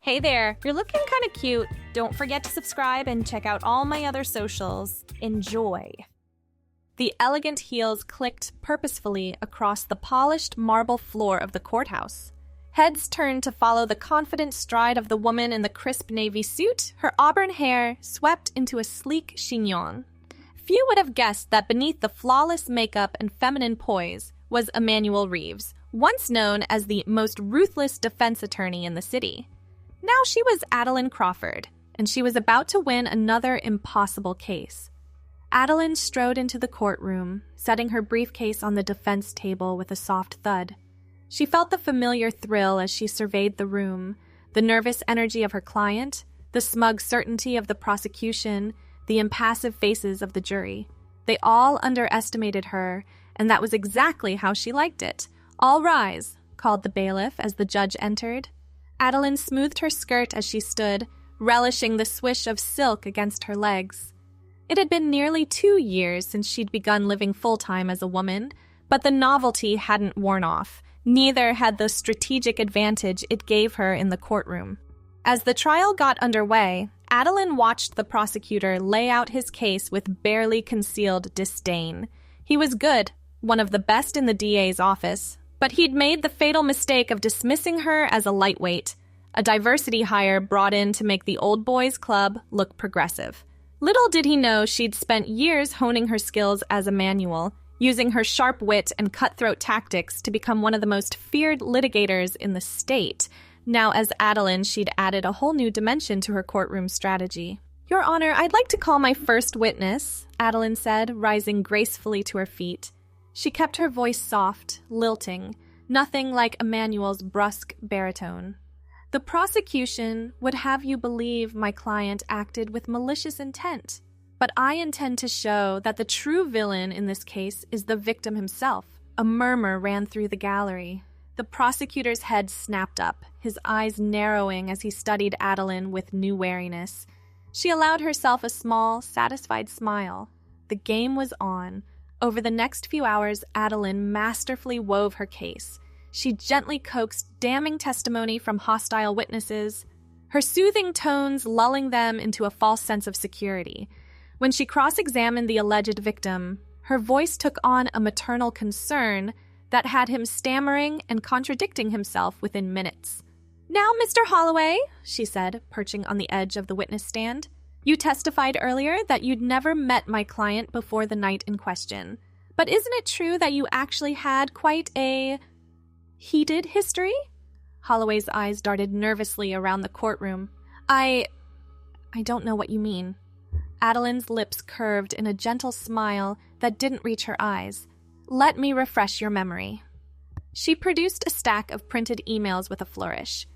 Hey there, you're looking kind of cute. Don't forget to subscribe and check out all my other socials. Enjoy. The elegant heels clicked purposefully across the polished marble floor of the courthouse. Heads turned to follow the confident stride of the woman in the crisp navy suit, her auburn hair swept into a sleek chignon. Few would have guessed that beneath the flawless makeup and feminine poise was Emmanuel Reeves, once known as the most ruthless defense attorney in the city. Now she was Adeline Crawford, and she was about to win another impossible case. Adeline strode into the courtroom, setting her briefcase on the defense table with a soft thud. She felt the familiar thrill as she surveyed the room, the nervous energy of her client, the smug certainty of the prosecution, the impassive faces of the jury. They all underestimated her, and that was exactly how she liked it. "All rise," called the bailiff as the judge entered. Adeline smoothed her skirt as she stood, relishing the swish of silk against her legs. It had been nearly 2 years since she'd begun living full-time as a woman, but the novelty hadn't worn off. Neither had the strategic advantage it gave her in the courtroom. As the trial got underway, Adeline watched the prosecutor lay out his case with barely concealed disdain. He was good, one of the best in the DA's office, but he'd made the fatal mistake of dismissing her as a lightweight, a diversity hire brought in to make the old boys club look progressive. Little did he know she'd spent years honing her skills as a manual, using her sharp wit and cutthroat tactics to become one of the most feared litigators in the state. Now, as Adeline, she'd added a whole new dimension to her courtroom strategy. "Your Honor, I'd like to call my first witness," Adeline said, rising gracefully to her feet. She kept her voice soft, lilting, nothing like Emmanuel's brusque baritone. "The prosecution would have you believe my client acted with malicious intent, but I intend to show that the true villain in this case is the victim himself." A murmur ran through the gallery. The prosecutor's head snapped up, his eyes narrowing as he studied Adeline with new wariness. She allowed herself a small, satisfied smile. The game was on. Over the next few hours, Adeline masterfully wove her case. She gently coaxed damning testimony from hostile witnesses, her soothing tones lulling them into a false sense of security. When she cross-examined the alleged victim, her voice took on a maternal concern that had him stammering and contradicting himself within minutes. "Now, Mr. Holloway," she said, perching on the edge of the witness stand, "you testified earlier that you'd never met my client before the night in question. But isn't it true that you actually had quite a heated history?" Holloway's eyes darted nervously around the courtroom. I don't know what you mean." Adeline's lips curved in a gentle smile that didn't reach her eyes. "Let me refresh your memory." She produced a stack of printed emails with a flourish.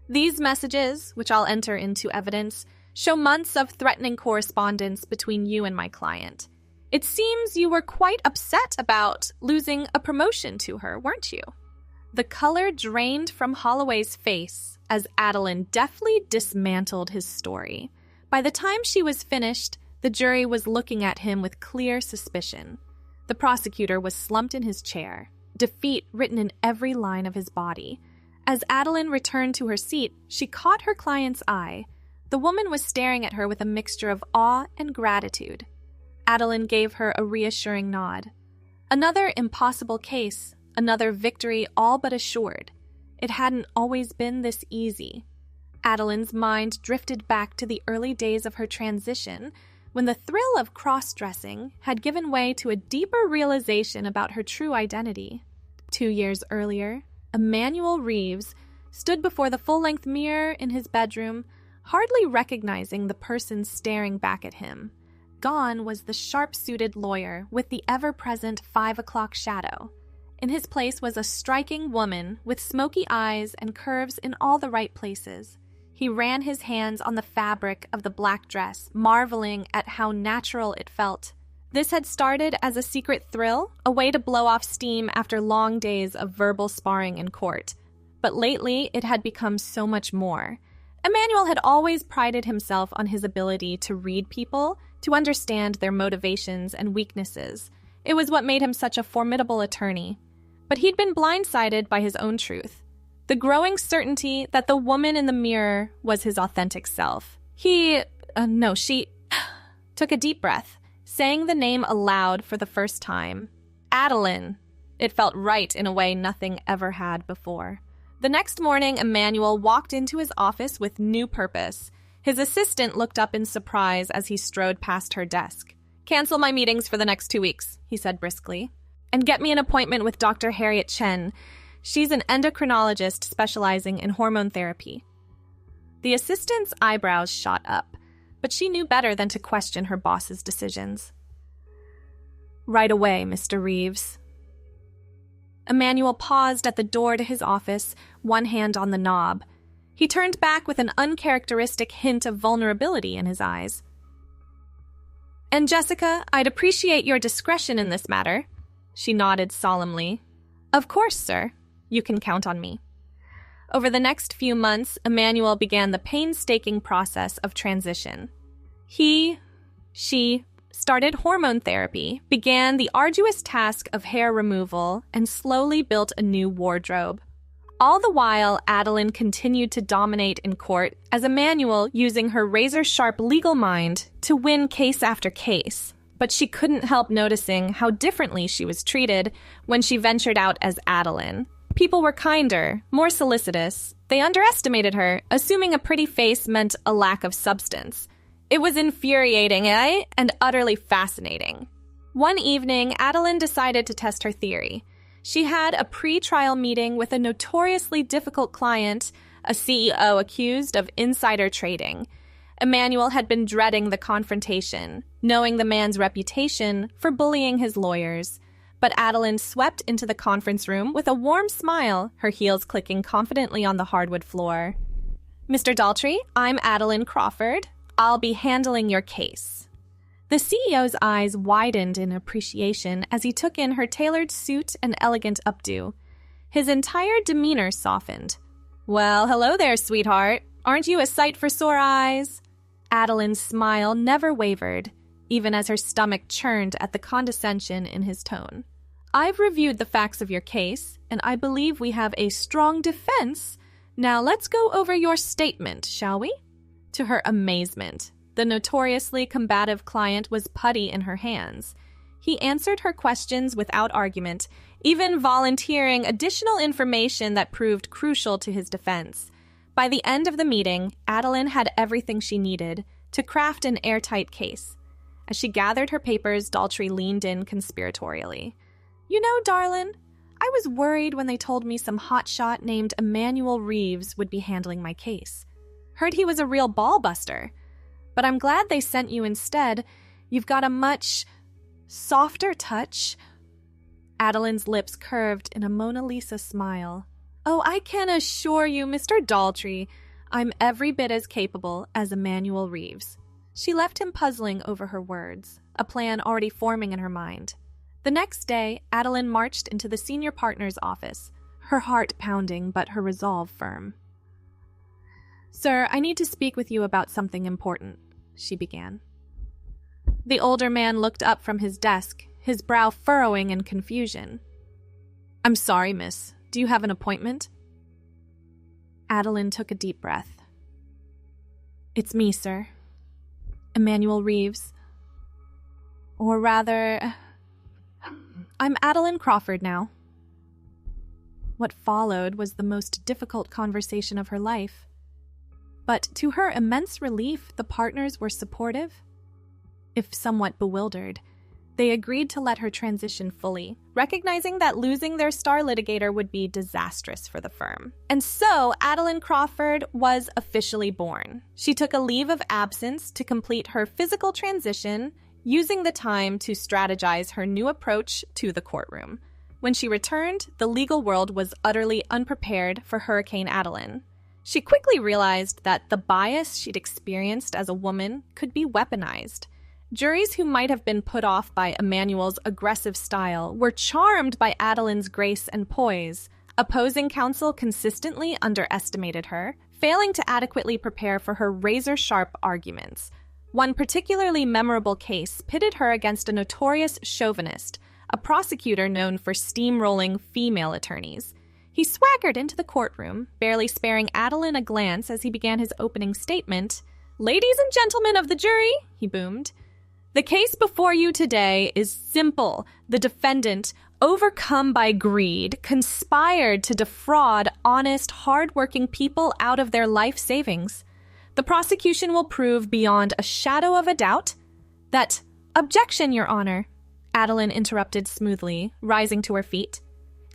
"These messages, which I'll enter into evidence, show months of threatening correspondence between you and my client. It seems you were quite upset about losing a promotion to her, weren't you?" The color drained from Holloway's face as Adeline deftly dismantled his story. By the time she was finished, the jury was looking at him with clear suspicion. The prosecutor was slumped in his chair, defeat written in every line of his body. As Adeline returned to her seat, she caught her client's eye. The woman was staring at her with a mixture of awe and gratitude. Adeline gave her a reassuring nod. Another impossible case, another victory all but assured. It hadn't always been this easy. Adeline's mind drifted back to the early days of her transition, when the thrill of cross-dressing had given way to a deeper realization about her true identity. 2 years earlier, Emmanuel Reeves stood before the full-length mirror in his bedroom, hardly recognizing the person staring back at him. Gone was the sharp-suited lawyer with the ever-present 5 o'clock shadow. In his place was a striking woman with smoky eyes and curves in all the right places. He ran his hands on the fabric of the black dress, marveling at how natural it felt. This had started as a secret thrill, a way to blow off steam after long days of verbal sparring in court. But lately, it had become so much more. Emmanuel had always prided himself on his ability to read people, to understand their motivations and weaknesses. It was what made him such a formidable attorney. But he'd been blindsided by his own truth. the growing certainty that the woman in the mirror was his authentic self. She took a deep breath, saying the name aloud for the first time. Adeline. It felt right in a way nothing ever had before. The next morning, Emmanuel walked into his office with new purpose. His assistant looked up in surprise as he strode past her desk. "Cancel my meetings for the next 2 weeks," he said briskly. "And get me an appointment with Dr. Harriet Chen. She's an endocrinologist specializing in hormone therapy." The assistant's eyebrows shot up, but she knew better than to question her boss's decisions. "Right away, Mr. Reeves." Emmanuel paused at the door to his office, one hand on the knob. He turned back with an uncharacteristic hint of vulnerability in his eyes. "And Jessica, I'd appreciate your discretion in this matter." She nodded solemnly. "Of course, sir. You can count on me." Over the next few months, Emmanuel began the painstaking process of transition. She started hormone therapy, began the arduous task of hair removal, and slowly built a new wardrobe. All the while, Adeline continued to dominate in court as Emmanuel using her razor-sharp legal mind to win case after case. But she couldn't help noticing how differently she was treated when she ventured out as Adeline. People were kinder, more solicitous. They underestimated her, assuming a pretty face meant a lack of substance. It was infuriating, and utterly fascinating. One evening, Adeline decided to test her theory. She had a pre-trial meeting with a notoriously difficult client, a CEO accused of insider trading. Emmanuel had been dreading the confrontation, knowing the man's reputation for bullying his lawyers. But Adeline swept into the conference room with a warm smile, her heels clicking confidently on the hardwood floor. "Mr. Daltrey, I'm Adeline Crawford. I'll be handling your case." The CEO's eyes widened in appreciation as he took in her tailored suit and elegant updo. His entire demeanor softened. "Well, hello there, sweetheart. Aren't you a sight for sore eyes?" Adeline's smile never wavered, even as her stomach churned at the condescension in his tone. "I've reviewed the facts of your case, and I believe we have a strong defense. Now let's go over your statement, shall we?" To her amazement, the notoriously combative client was putty in her hands. He answered her questions without argument, even volunteering additional information that proved crucial to his defense. By the end of the meeting, Adeline had everything she needed to craft an airtight case. As she gathered her papers, Daltrey leaned in conspiratorially. "You know, darlin', I was worried when they told me some hotshot named Emmanuel Reeves would be handling my case. Heard he was a real ball-buster. But I'm glad they sent you instead. You've got a much softer touch." Adeline's lips curved in a Mona Lisa smile. "Oh, I can assure you, Mr. Daltrey, I'm every bit as capable as Emmanuel Reeves." She left him puzzling over her words, a plan already forming in her mind. The next day, Adeline marched into the senior partner's office, her heart pounding but her resolve firm. "Sir, I need to speak with you about something important," she began. The older man looked up from his desk, his brow furrowing in confusion. "I'm sorry, miss. Do you have an appointment?" Adeline took a deep breath. "It's me, sir. Emmanuel Reeves. Or rather, I'm Adeline Crawford now." What followed was the most difficult conversation of her life. But to her immense relief, the partners were supportive. If somewhat bewildered, they agreed to let her transition fully, recognizing that losing their star litigator would be disastrous for the firm. And so, Adeline Crawford was officially born. She took a leave of absence to complete her physical transition, using the time to strategize her new approach to the courtroom. When she returned, the legal world was utterly unprepared for Hurricane Adeline. She quickly realized that the bias she'd experienced as a woman could be weaponized. Juries who might have been put off by Emmanuel's aggressive style were charmed by Adeline's grace and poise. Opposing counsel consistently underestimated her, failing to adequately prepare for her razor-sharp arguments. One particularly memorable case pitted her against a notorious chauvinist, a prosecutor known for steamrolling female attorneys. He swaggered into the courtroom, barely sparing Adeline a glance as he began his opening statement. "Ladies and gentlemen of the jury," he boomed, "the case before you today is simple. The defendant, overcome by greed, conspired to defraud honest, hard-working people out of their life savings. The prosecution will prove beyond a shadow of a doubt that—" "Objection, Your Honor," Adeline interrupted smoothly, rising to her feet.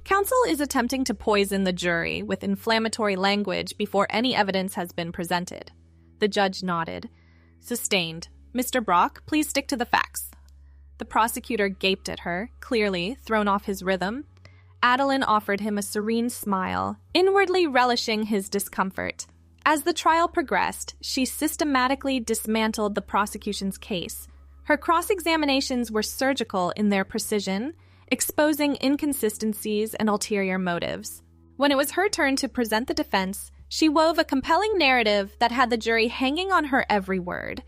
"Counsel is attempting to poison the jury with inflammatory language before any evidence has been presented." The judge nodded. "Sustained. Mr. Brock, please stick to the facts." The prosecutor gaped at her, clearly thrown off his rhythm. Adeline offered him a serene smile, inwardly relishing his discomfort. As the trial progressed, she systematically dismantled the prosecution's case. Her cross-examinations were surgical in their precision, exposing inconsistencies and ulterior motives. When it was her turn to present the defense, she wove a compelling narrative that had the jury hanging on her every word.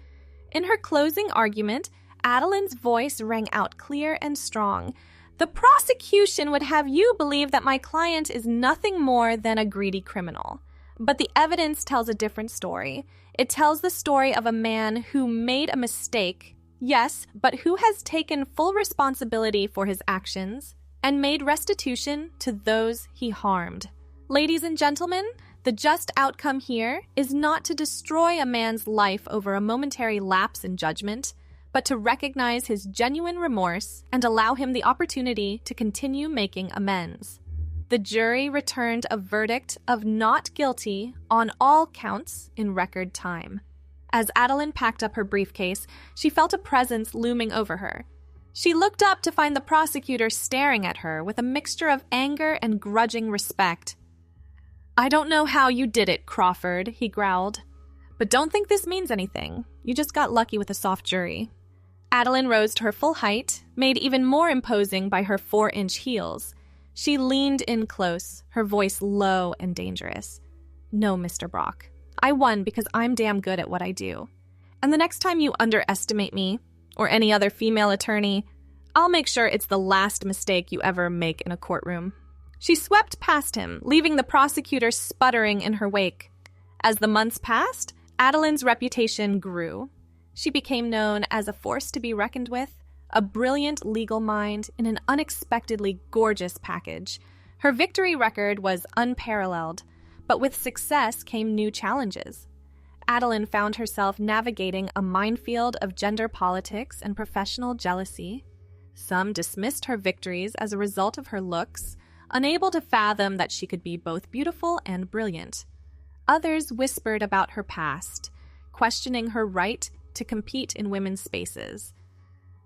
In her closing argument, Adeline's voice rang out clear and strong. "The prosecution would have you believe that my client is nothing more than a greedy criminal. But the evidence tells a different story. It tells the story of a man who made a mistake, yes, but who has taken full responsibility for his actions and made restitution to those he harmed. Ladies and gentlemen, the just outcome here is not to destroy a man's life over a momentary lapse in judgment, but to recognize his genuine remorse and allow him the opportunity to continue making amends." The jury returned a verdict of not guilty on all counts in record time. As Adeline packed up her briefcase, she felt a presence looming over her. She looked up to find the prosecutor staring at her with a mixture of anger and grudging respect. "I don't know how you did it, Crawford," he growled. "But don't think this means anything. You just got lucky with a soft jury." Adeline rose to her full height, made even more imposing by her 4-inch heels. She leaned in close, her voice low and dangerous. "No, Mr. Brock. I won because I'm damn good at what I do. And the next time you underestimate me, or any other female attorney, I'll make sure it's the last mistake you ever make in a courtroom." She swept past him, leaving the prosecutor sputtering in her wake. As the months passed, Adeline's reputation grew. She became known as a force to be reckoned with, a brilliant legal mind in an unexpectedly gorgeous package. Her victory record was unparalleled, but with success came new challenges. Adeline found herself navigating a minefield of gender politics and professional jealousy. Some dismissed her victories as a result of her looks, unable to fathom that she could be both beautiful and brilliant. Others whispered about her past, questioning her right to compete in women's spaces.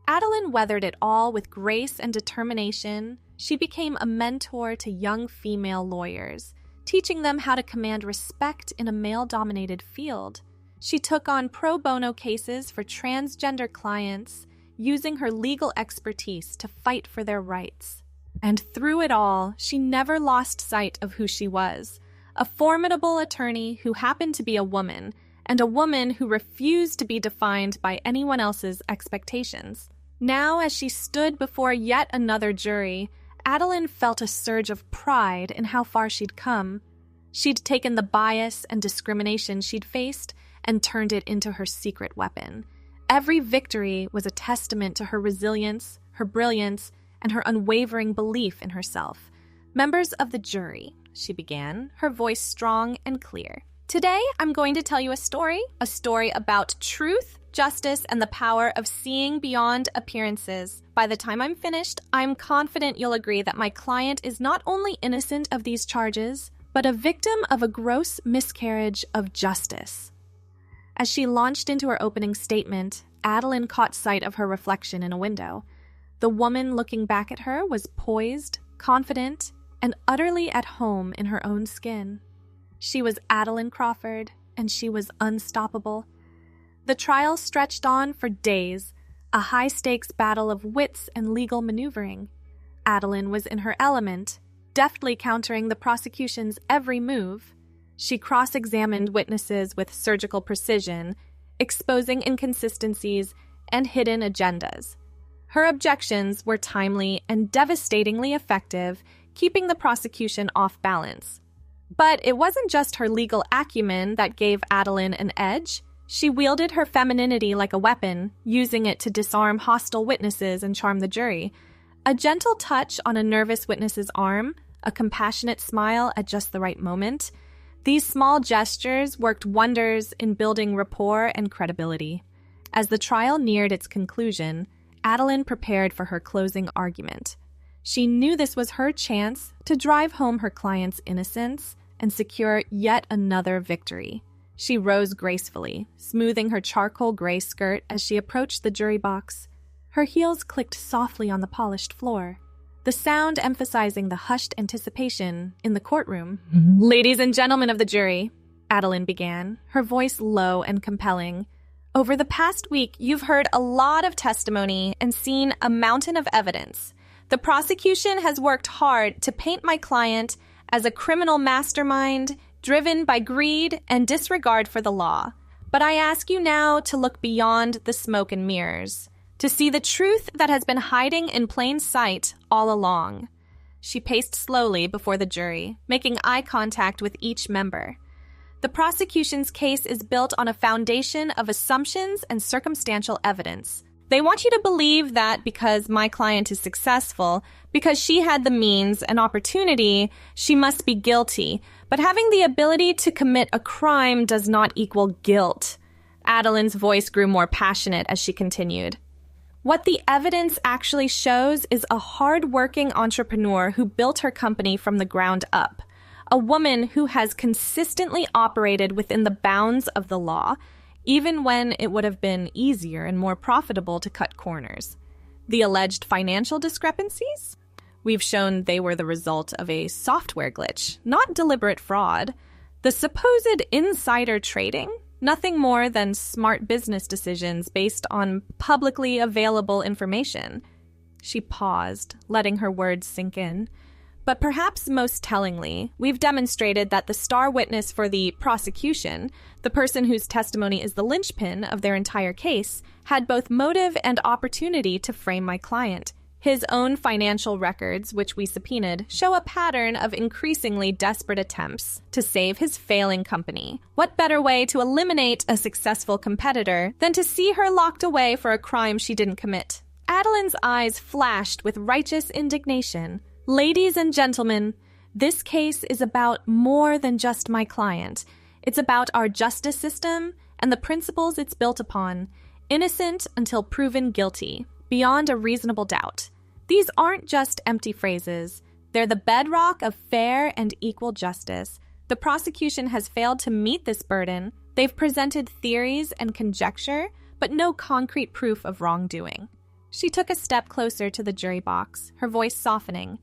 Adeline weathered it all with grace and determination. She became a mentor to young female lawyers, teaching them how to command respect in a male-dominated field. She took on pro bono cases for transgender clients, using her legal expertise to fight for their rights. And through it all, she never lost sight of who she was, a formidable attorney who happened to be a woman, and a woman who refused to be defined by anyone else's expectations. Now, as she stood before yet another jury, Adeline felt a surge of pride in how far she'd come. She'd taken the bias and discrimination she'd faced and turned it into her secret weapon. Every victory was a testament to her resilience, her brilliance, and her unwavering belief in herself. "Members of the jury," she began, her voice strong and clear. "Today, I'm going to tell you a story about truth, justice, and the power of seeing beyond appearances. By the time I'm finished, I'm confident you'll agree that my client is not only innocent of these charges, but a victim of a gross miscarriage of justice." As she launched into her opening statement, Adeline caught sight of her reflection in a window. The woman looking back at her was poised, confident, and utterly at home in her own skin. She was Adeline Crawford, and she was unstoppable. The trial stretched on for days, a high-stakes battle of wits and legal maneuvering. Adeline was in her element, deftly countering the prosecution's every move. She cross-examined witnesses with surgical precision, exposing inconsistencies and hidden agendas. Her objections were timely and devastatingly effective, keeping the prosecution off balance. But it wasn't just her legal acumen that gave Adeline an edge. She wielded her femininity like a weapon, using it to disarm hostile witnesses and charm the jury. A gentle touch on a nervous witness's arm, a compassionate smile at just the right moment. These small gestures worked wonders in building rapport and credibility. As the trial neared its conclusion, Adeline prepared for her closing argument. She knew this was her chance to drive home her client's innocence and secure yet another victory. She rose gracefully, smoothing her charcoal gray skirt as she approached the jury box. Her heels clicked softly on the polished floor, the sound emphasizing the hushed anticipation in the courtroom. "Ladies and gentlemen of the jury," Adeline began, her voice low and compelling. "Over the past week, you've heard a lot of testimony and seen a mountain of evidence. The prosecution has worked hard to paint my client as a criminal mastermind driven by greed and disregard for the law. But I ask you now to look beyond the smoke and mirrors, to see the truth that has been hiding in plain sight all along." She paced slowly before the jury, making eye contact with each member. "The prosecution's case is built on a foundation of assumptions and circumstantial evidence. They want you to believe that because my client is successful, because she had the means and opportunity, she must be guilty. But having the ability to commit a crime does not equal guilt." Adeline's voice grew more passionate as she continued. "What the evidence actually shows is a hard-working entrepreneur who built her company from the ground up. A woman who has consistently operated within the bounds of the law, even when it would have been easier and more profitable to cut corners. The alleged financial discrepancies? We've shown they were the result of a software glitch, not deliberate fraud. The supposed insider trading? Nothing more than smart business decisions based on publicly available information." She paused, letting her words sink in. "But perhaps most tellingly, we've demonstrated that the star witness for the prosecution, the person whose testimony is the linchpin of their entire case, had both motive and opportunity to frame my client. His own financial records, which we subpoenaed, show a pattern of increasingly desperate attempts to save his failing company. What better way to eliminate a successful competitor than to see her locked away for a crime she didn't commit?" Adeline's eyes flashed with righteous indignation. "Ladies and gentlemen, this case is about more than just my client. It's about our justice system and the principles it's built upon. Innocent until proven guilty, beyond a reasonable doubt. These aren't just empty phrases. They're the bedrock of fair and equal justice. The prosecution has failed to meet this burden. They've presented theories and conjecture, but no concrete proof of wrongdoing." She took a step closer to the jury box, her voice softening.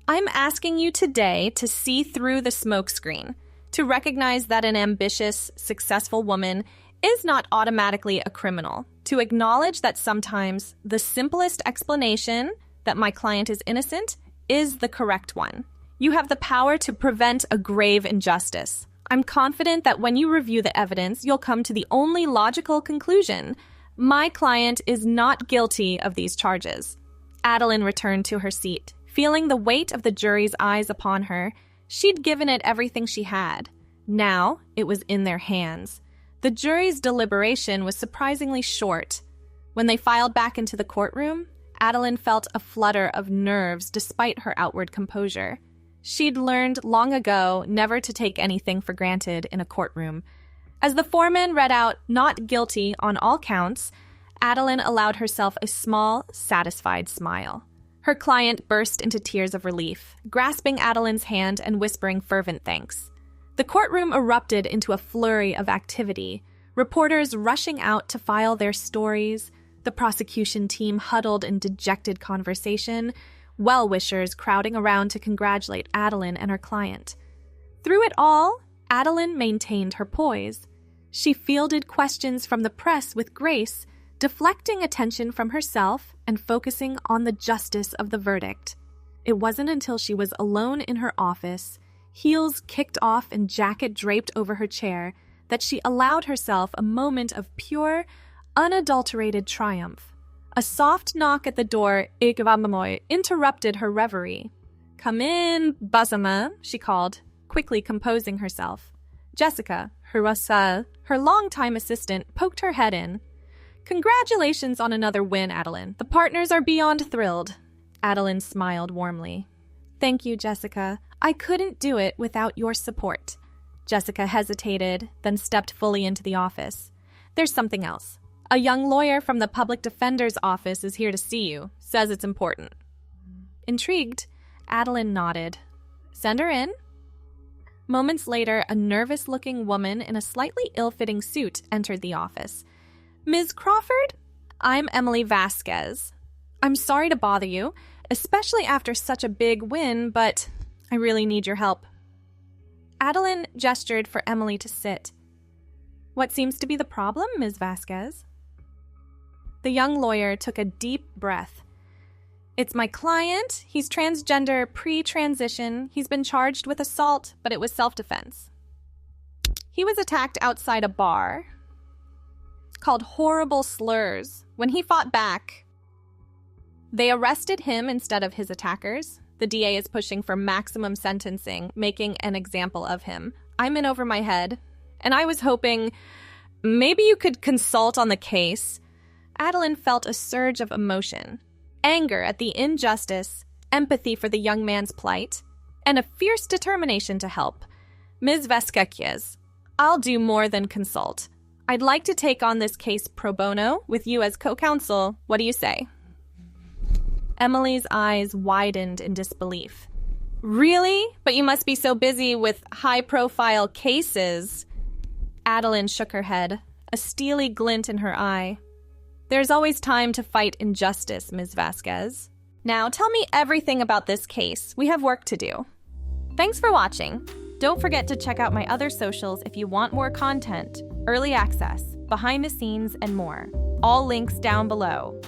"I'm asking you today to see through the smokescreen, to recognize that an ambitious, successful woman is not automatically a criminal, to acknowledge that sometimes the simplest explanation, that my client is innocent, is the correct one. You have the power to prevent a grave injustice. I'm confident that when you review the evidence, you'll come to the only logical conclusion. My client is not guilty of these charges." Adeline returned to her seat, feeling the weight of the jury's eyes upon her. She'd given it everything she had. Now it was in their hands. The jury's deliberation was surprisingly short. When they filed back into the courtroom, Adeline felt a flutter of nerves despite her outward composure. She'd learned long ago never to take anything for granted in a courtroom. As the foreman read out "not guilty" on all counts, Adeline allowed herself a small, satisfied smile. Her client burst into tears of relief, grasping Adeline's hand and whispering fervent thanks. The courtroom erupted into a flurry of activity, reporters rushing out to file their stories, the prosecution team huddled in dejected conversation, well-wishers crowding around to congratulate Adeline and her client. Through it all, Adeline maintained her poise. She fielded questions from the press with grace, deflecting attention from herself and focusing on the justice of the verdict. It wasn't until she was alone in her office, heels kicked off and jacket draped over her chair, that she allowed herself a moment of pure, unadulterated triumph. A soft knock at the door interrupted her reverie. "Come in, Basama," she called, quickly composing herself. Jessica, her longtime assistant, poked her head in. "Congratulations on another win, Adeline. The partners are beyond thrilled." Adeline smiled warmly. "Thank you, Jessica. I couldn't do it without your support." Jessica hesitated, then stepped fully into the office. "There's something else. A young lawyer from the public defender's office is here to see you. Says it's important." Intrigued, Adeline nodded. "Send her in." Moments later, a nervous-looking woman in a slightly ill-fitting suit entered the office. "Ms. Crawford? I'm Emily Vasquez. I'm sorry to bother you, especially after such a big win, but I really need your help." Adeline gestured for Emily to sit. "What seems to be the problem, Ms. Vasquez?" The young lawyer took a deep breath. "It's my client. He's transgender, pre-transition. He's been charged with assault, but it was self-defense. He was attacked outside a bar, called horrible slurs. When he fought back, they arrested him instead of his attackers. The DA is pushing for maximum sentencing, making an example of him. I'm in over my head, and I was hoping maybe you could consult on the case." Adeline felt a surge of emotion. Anger at the injustice, empathy for the young man's plight, and a fierce determination to help. "Ms. Vasquez, I'll do more than consult. I'd like to take on this case pro bono with you as co-counsel. What do you say?" Emily's eyes widened in disbelief. "Really? But you must be so busy with high-profile cases." Adeline shook her head, a steely glint in her eye. "There's always time to fight injustice, Ms. Vasquez. Now tell me everything about this case. We have work to do." Thanks for watching. Don't forget to check out my other socials if you want more content, early access, behind the scenes, and more. All links down below.